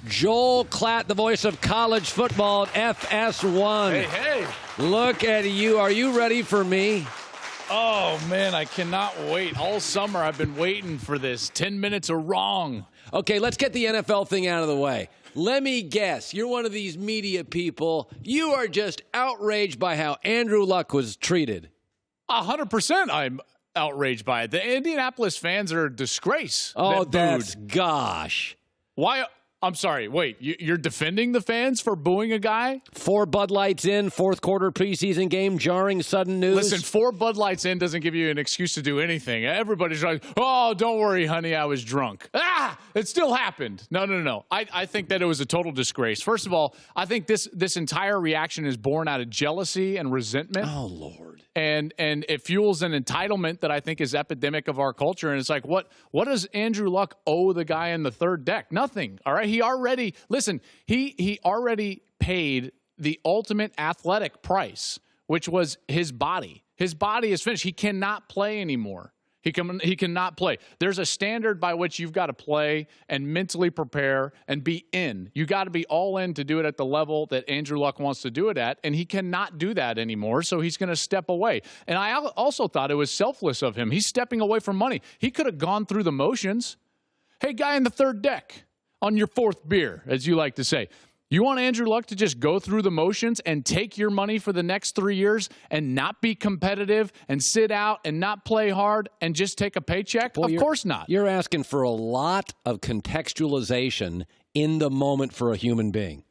Joel Klatt, the voice of college football at FS1. Hey. Look at you. Are you ready for me? Oh, man, I cannot wait. All summer I've been waiting for this. 10 minutes are wrong. Okay, let's get the NFL thing out of the way. Let me guess. You're one of these media people. You are just outraged by how Andrew Luck was treated. 100% I'm outraged by it. The Indianapolis fans are a disgrace. Oh, that's gosh. Why? I'm sorry. Wait, you're defending the fans for booing a guy? 4 Bud Lights in, fourth quarter preseason game, jarring sudden news. Listen, 4 Bud Lights in doesn't give you an excuse to do anything. Everybody's like, oh, don't worry, honey, I was drunk. It still happened. No. I think that it was a total disgrace. First of all, I think this entire reaction is born out of jealousy and resentment. Oh, Lord. And it fuels an entitlement that I think is epidemic of our culture. And it's like, what does Andrew Luck owe the guy in the third deck? Nothing. All right. He already paid the ultimate athletic price, which was his body. His body is finished. He cannot play anymore. He cannot play. There's a standard by which you've got to play and mentally prepare and be in. You got to be all in to do it at the level that Andrew Luck wants to do it at, and he cannot do that anymore, so he's going to step away. And I also thought it was selfless of him. He's stepping away from money. He could have gone through the motions. Hey, guy in the third deck on your 4th beer, as you like to say. You want Andrew Luck to just go through the motions and take your money for the next 3 years and not be competitive and sit out and not play hard and just take a paycheck? Boy, of course not. You're asking for a lot of contextualization in the moment for a human being.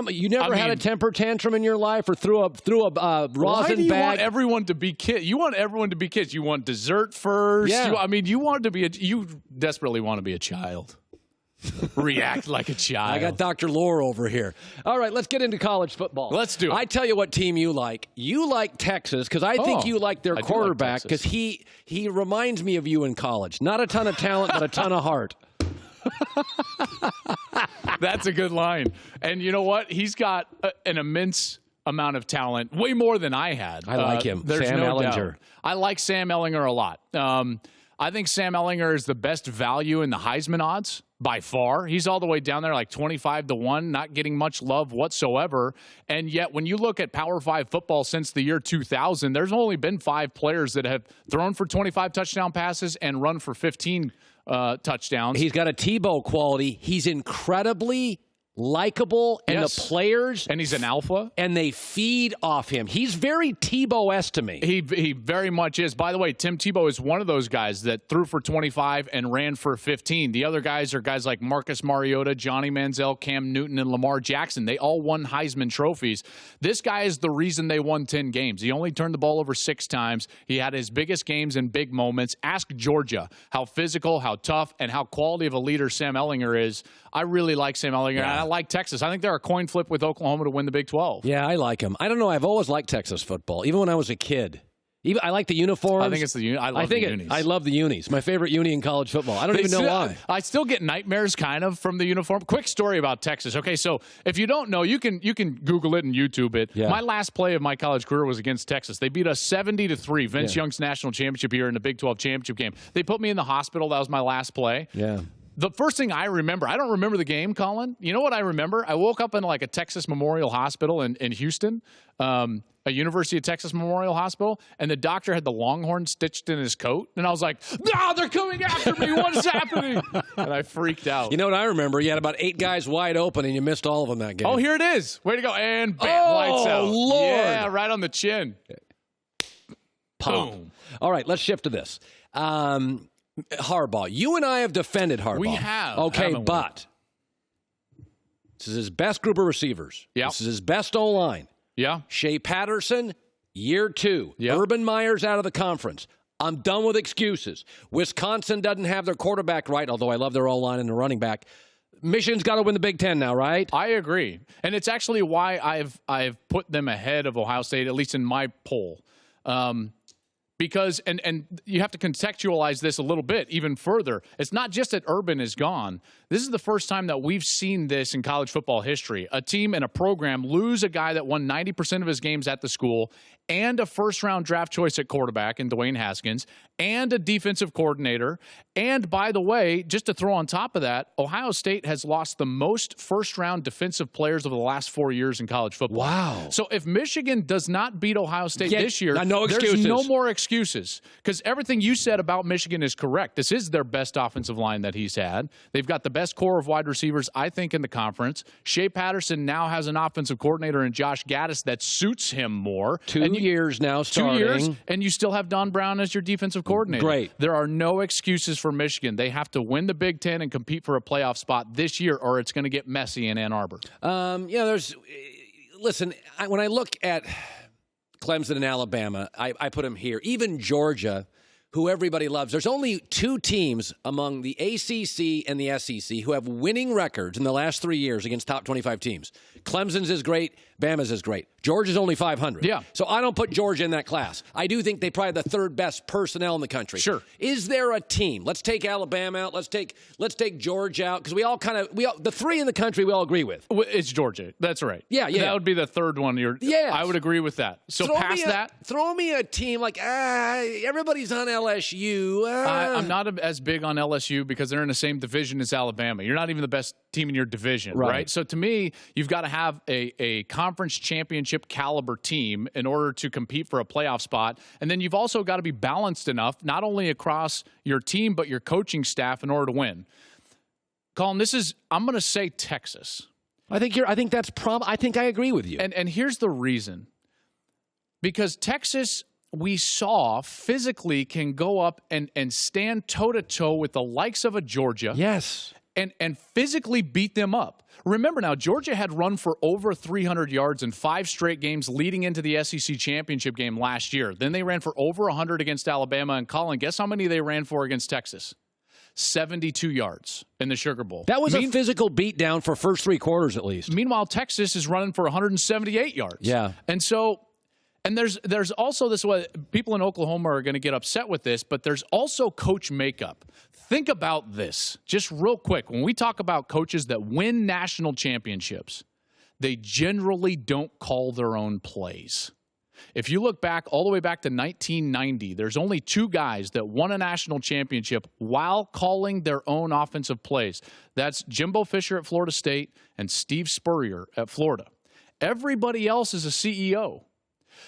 You never had a temper tantrum in your life or threw a rosin bag? Why do you want everyone to be kids? You want everyone to be kids. You want dessert first. Yeah. You desperately want to be a child. React like a child. I got Dr. Lore over here. All right, let's get into college football. Let's do it. I tell you what team you like. You like Texas because I think you like their quarterback because he reminds me of you in college. Not a ton of talent, but a ton of heart. That's a good line. And you know what? He's got an immense amount of talent, way more than I had. I like him. There's Sam no Ehlinger. doubt. I like Sam Ehlinger a lot. I think Sam Ehlinger is the best value in the Heisman odds by far. He's all the way down there like 25-1, not getting much love whatsoever. And yet when you look at Power 5 football since the year 2000, there's only been 5 players that have thrown for 25 touchdown passes and run for 15 touchdowns. He's got a Tebow quality. He's incredibly likable, and the players, and he's an alpha, and they feed off him. He's very Tebow-esque to me. He very much is. By the way, Tim Tebow is one of those guys that threw for 25 and ran for 15. The other guys are guys like Marcus Mariota, Johnny Manziel, Cam Newton, and Lamar Jackson. They all won Heisman trophies. This guy is the reason they won 10 games. He only turned the ball over 6 times. He had his biggest games in big moments. Ask Georgia how physical, how tough, and how quality of a leader Sam Ehlinger is. I really like Sam Ehlinger, and I like Texas. I think they're a coin flip with Oklahoma to win the Big 12. Yeah, I like him. I don't know. I've always liked Texas football, even when I was a kid. I like the uniforms. I think it's the unis. I love the unis. I love the unis. My favorite uni in college football. I don't even know why. I still get nightmares kind of from the uniform. Quick story about Texas. Okay, so if you don't know, you can Google it and YouTube it. Yeah. My last play of my college career was against Texas. They beat us 70-3. Vince Young's national championship year in the Big 12 championship game. They put me in the hospital. That was my last play. Yeah. The first thing I remember, I don't remember the game, Colin. You know what I remember? I woke up in like a Texas Memorial Hospital in Houston, a University of Texas Memorial Hospital, and the doctor had the Longhorn stitched in his coat. And I was like, no, they're coming after me. What is happening? And I freaked out. You know what I remember? You had about 8 guys wide open, and you missed all of them that game. Oh, here it is. Way to go. And bam, lights out. Oh, Lord. Yeah, right on the chin. Boom. All right, let's shift to this. Harbaugh. You and I have defended Harbaugh. We have. Okay, but this is his best group of receivers. Yep. This is his best O-line. Yeah. Shea Patterson, year 2. Yep. Urban Meyer's out of the conference. I'm done with excuses. Wisconsin doesn't have their quarterback right, although I love their O-line and the running back. Michigan's got to win the Big Ten now, right? I agree. And it's actually why I've put them ahead of Ohio State, at least in my poll. Because, and you have to contextualize this a little bit even further. It's not just that Urban is gone. This is the first time that we've seen this in college football history. A team and a program lose a guy that won 90% of his games at the school and a first-round draft choice at quarterback in Dwayne Haskins, and a defensive coordinator. And, by the way, just to throw on top of that, Ohio State has lost the most first-round defensive players over the last 4 years in college football. Wow. So if Michigan does not beat Ohio State this year, no excuses. There's no more excuses, because everything you said about Michigan is correct. This is their best offensive line that he's had. They've got the best core of wide receivers, I think, in the conference. Shea Patterson now has an offensive coordinator in Josh Gaddis that suits him more. 2 years now starting. 2 years, and you still have Don Brown as your defensive coordinator. Great. There are no excuses for Michigan. They have to win the Big Ten and compete for a playoff spot this year, or it's going to get messy in Ann Arbor. Listen, when I look at Clemson and Alabama, I put them here. Even Georgia, who everybody loves. There's only 2 teams among the ACC and the SEC who have winning records in the last 3 years against top 25 teams. Clemson's is great. Bama's is great. Georgia's only 500. Yeah. So I don't put Georgia in that class. I do think they probably have the 3rd best personnel in the country. Sure. Is there a team? Let's take Alabama out. Let's take Georgia out, because the 3 in the country we all agree with. It's Georgia. That's right. Yeah. That would be the 3rd one. I would agree with that. So throw me a team like everybody's on LSU. I'm not as big on LSU because they're in the same division as Alabama. You're not even the best team in your division, right? So to me, you've got to have a conference championship caliber team in order to compete for a playoff spot. And then you've also got to be balanced enough, not only across your team, but your coaching staff in order to win. Colin, I'm going to say Texas. I think I agree with you. And here's the reason. Because Texas, we saw physically can go up and stand toe-to-toe with the likes of a Georgia. Yes. And physically beat them up. Remember now, Georgia had run for over 300 yards in 5 straight games leading into the SEC championship game last year. Then they ran for over 100 against Alabama. And Colin, guess how many they ran for against Texas? 72 yards in the Sugar Bowl. That was a physical beatdown for first 3 quarters at least. Meanwhile, Texas is running for 178 yards. Yeah. And there's also this way, people in Oklahoma are going to get upset with this, but there's also coach makeup. Think about this just real quick. When we talk about coaches that win national championships, they generally don't call their own plays. If you look back all the way back to 1990, there's only 2 guys that won a national championship while calling their own offensive plays. That's Jimbo Fisher at Florida State and Steve Spurrier at Florida. Everybody else is a CEO.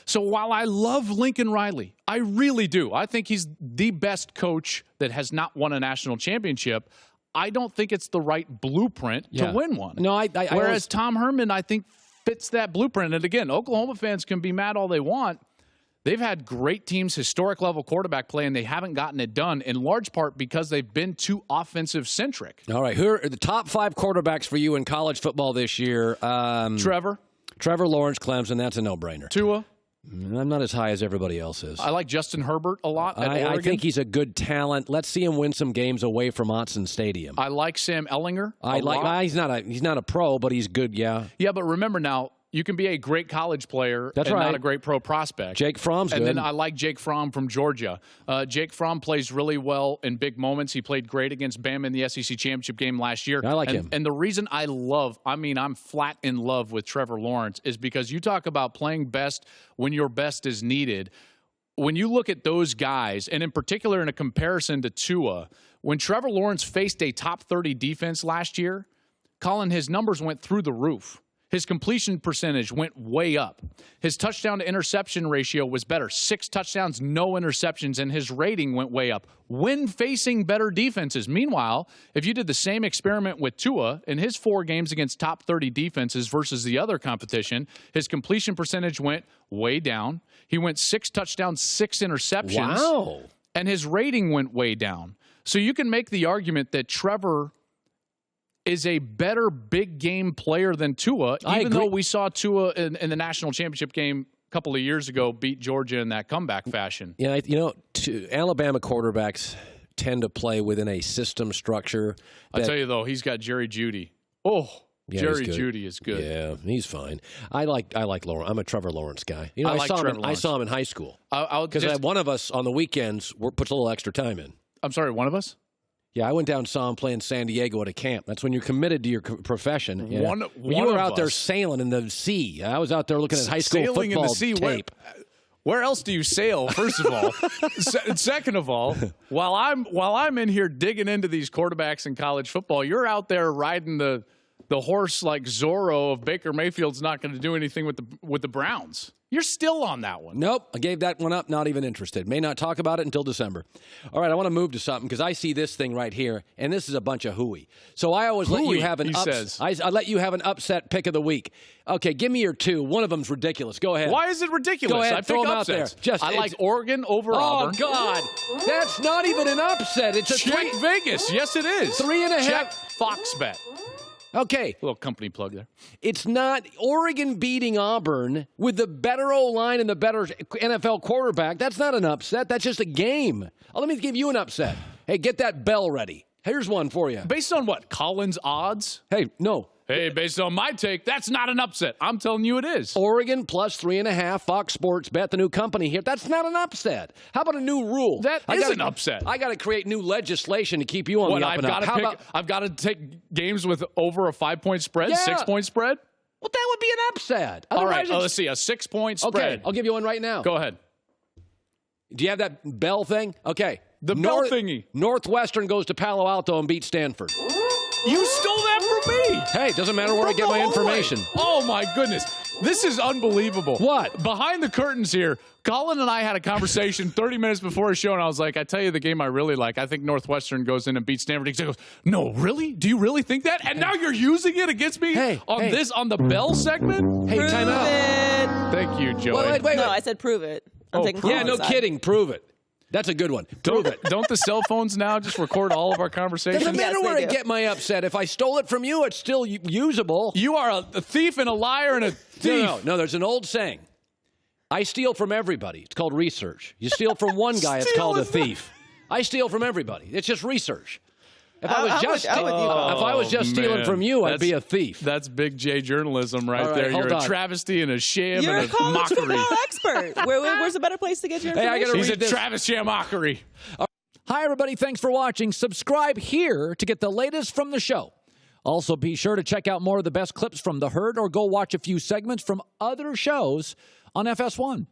So while I love Lincoln Riley, I really do. I think he's the best coach that has not won a national championship. I don't think it's the right blueprint to win one. No, Whereas Tom Herman, I think, fits that blueprint. And again, Oklahoma fans can be mad all they want. They've had great teams, historic level quarterback play, and they haven't gotten it done in large part because they've been too offensive centric. All right, who are the top 5 quarterbacks for you in college football this year? Trevor Lawrence, Clemson. That's a no-brainer. Tua. I'm not as high as everybody else is. I like Justin Herbert a lot at Oregon. I think he's a good talent. Let's see him win some games away from Autzen Stadium. I like Sam Ehlinger. He's not a pro, but he's good, yeah. Yeah, but remember now, you can be a great college player not a great pro prospect. Jake Fromm's good. And then I like Jake Fromm from Georgia. Jake Fromm plays really well in big moments. He played great against Bama in the SEC championship game last year. I like him. And the reason I'm flat in love with Trevor Lawrence is because you talk about playing best when your best is needed. When you look at those guys, and in particular in a comparison to Tua, when Trevor Lawrence faced a top 30 defense last year, Colin, his numbers went through the roof. His completion percentage went way up. His touchdown to interception ratio was better. 6 touchdowns, no interceptions, and his rating went way up when facing better defenses. Meanwhile, if you did the same experiment with Tua in his 4 games against top 30 defenses versus the other competition, his completion percentage went way down. He went 6 touchdowns, 6 interceptions. Wow. And his rating went way down. So you can make the argument that Trevor is a better big game player than Tua, even though we saw Tua in the national championship game a couple of years ago beat Georgia in that comeback fashion. Yeah, Alabama quarterbacks tend to play within a system structure. I tell you though, he's got Jerry Jeudy. Oh, yeah, Jerry Jeudy is good. Yeah, he's fine. I like Lawrence. I'm a Trevor Lawrence guy. I saw him in high school because one of us on the weekends puts a little extra time in. I'm sorry, one of us? Yeah, I went down and saw him play in San Diego at a camp. That's when you're committed to your profession. You One were out of there us. sailing in the sea. I was out there looking at high school sailing football in the sea. tape. Where else do you sail, first of all? Second of all, while I'm in here digging into these quarterbacks in college football, you're out there riding the horse like Zorro of Baker Mayfield's not going to do anything with the Browns. You're still on that one. Nope. I gave that one up. Not even interested. May not talk about it until December. All right. I want to move to something because I see this thing right here, and this is a bunch of hooey. So I always let you have I let you have an upset pick of the week. Okay. Give me your two. One of them's ridiculous. Go ahead. Why is it ridiculous? Go ahead. I Throw pick them upsets. out there. I like Oregon over Auburn. Oh, God. That's not even an upset. It's a Check Vegas. Yes, it is. 3.5. Check Fox Bet. Okay. Little company plug there. It's not Oregon beating Auburn with the better O-line and the better NFL quarterback. That's not an upset. That's just a game. Oh, let me give you an upset. Hey, get that bell ready. Here's one for you. Based on what? Collins odds? Hey, no. Hey, based on my take, that's not an upset. I'm telling you it is. Oregon plus 3.5. Fox Sports Bet, the new company here. That's not an upset. How about a new rule? That is an upset. I got to create new legislation to keep you on the up and up. I've got to take games with over a 5-point spread, Yeah. 6-point spread? Well, that would be an upset. All right, Otherwise, let's see, a 6-point spread. Okay, I'll give you one right now. Go ahead. Do you have that bell thing? Okay. The bell thingy. Northwestern goes to Palo Alto and beats Stanford. You stole that from me. Hey, doesn't matter where I get my information. Oh, my goodness. This is unbelievable. What? Behind the curtains here, Colin and I had a conversation 30 minutes before a show, and I was like, I tell you the game I really like. I think Northwestern goes in and beats Stanford. He goes, no, really? Do you really think that? And now you're using it against me on the Bell segment? Hey, time out. Thank you, Joey. Wait. No, I said prove it. I'm taking Yeah, no kidding. Prove it. That's a good one. Prove it. Don't the cell phones now just record all of our conversations? Doesn't matter Yes, where they I do. get my upset. If I stole it from you, it's still usable. You are a thief and a liar and a thief. No, there's an old saying. I steal from everybody. It's called research. You steal from one guy, it's called a thief. I steal from everybody. It's just research. If I was just stealing from you, I'd be a thief. That's big J journalism right All right, there. hold You're on. a travesty and a sham You're and a a college mockery. football expert. Where's a better place to get your Hey, I information? gotta He's a read this. travesty and mockery. Hi, everybody. Thanks for watching. Subscribe here to get the latest from the show. Also, be sure to check out more of the best clips from The Herd or go watch a few segments from other shows on FS1.